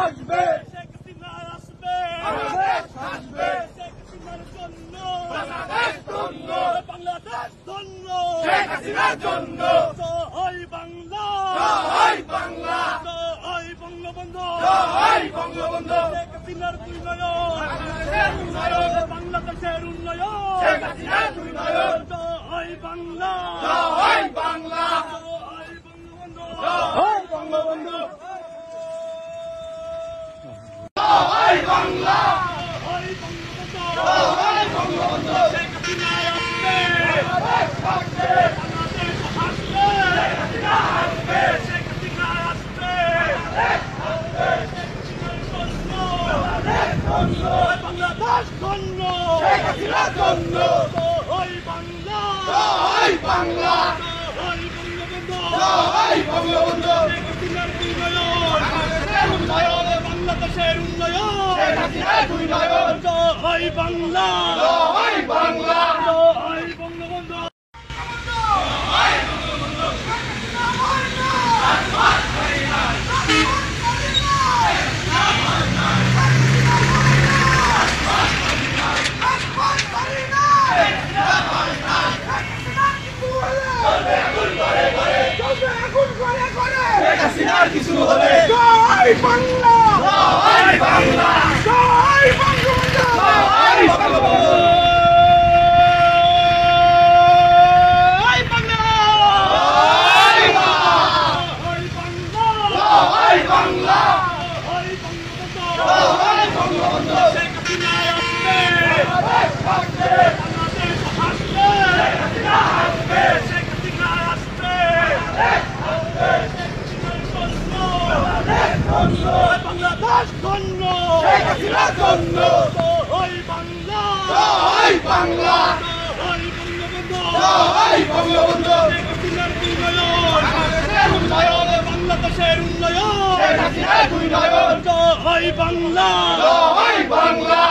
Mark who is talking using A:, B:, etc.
A: আসবে,
B: শেখ হাসিনা আসবে,
A: বাংলাদেশ আসবে,
B: শেখ হাসিনার জন্য
A: বাংলাদেশ ধন্য,
B: বাংলাদেশ ধন্য,
A: শেখ হাসিনার জন্য,
B: জয় বাংলা,
A: জয় বাংলা,
B: জয় বঙ্গবন্ধু,
A: জয় বঙ্গবন্ধু,
B: শেখ হাসিনার উন্নয়ন,
A: বাংলাদেশের উন্নয়ন,
B: বাংলাদেশের উন্নয়ন,
A: শেখ হাসিনার উন্নয়ন,
B: জয় বাংলা,
A: জয় বাংলা,
B: জয় বঙ্গবন্ধু,
A: জয় বঙ্গবন্ধু, জয় বাংলা,
B: জয় বঙ্গবন্ধু,
A: জয় বঙ্গবন্ধু,
B: শেখ হাসিনা আসবে,
A: বাংলাদেশ আসবে,
B: বাংলাদেশ আসবে,
A: হাসিনা আসবে,
B: শেখ হাসিনা আসবে,
A: বাংলাদেশ ধন্য,
B: বাংলাদেশ ধন্য,
A: শেখ হাসিনার জন্য,
B: জয় বাংলা,
A: জয় বাংলা,
B: জয় বঙ্গবন্ধু,
A: জয় বঙ্গবন্ধু,
B: শেখ হাসিনার উন্নয়ন,
A: বাংলাদেশের উন্নয়ন,
B: বাংলাদেশের উন্নয়ন,
A: শেখ হাসিনার উন্নয়ন,
B: জয় বাংলা,
A: জয় বাংলা,
B: জয় বঙ্গবন্ধু।
A: শেখ হাসিনার কিছু হলে,
B: জয় বাংলা,
A: জয় বাংলা,
B: জয় বঙ্গবন্ধু,
A: জয় বঙ্গবন্ধু,
B: জয় বাংলা,
A: জয় বাংলা,
B: জয় বাংলা,
A: জয় বাংলা,
B: জয় বঙ্গবন্ধু,
A: জয় বঙ্গবন্ধু,
B: শেখ হাসিনা আসবে,
A: বাংলাদেশ আসবে,
B: বাংলাদেশ আসবে,
A: হাসিনা আসবে,
B: শেখ হাসিনা আসবে,
A: বাংলাদেশ ধন্য,
B: বাংলাদেশ ধন্য,
A: শেখ হাসিনার জন্য,
B: জয় বাংলা,
A: জয় বাংলা,
B: জয় বঙ্গবন্ধু,
A: জয় বঙ্গবন্ধু,
B: শেখ হাসিনার উন্নয়ন,
A: বাংলাদেশের উন্নয়ন,
B: বাংলাদেশের উন্নয়ন,
A: শেখ হাসিনার উন্নয়ন,
B: জয় বাংলা,
A: জয় বাংলা,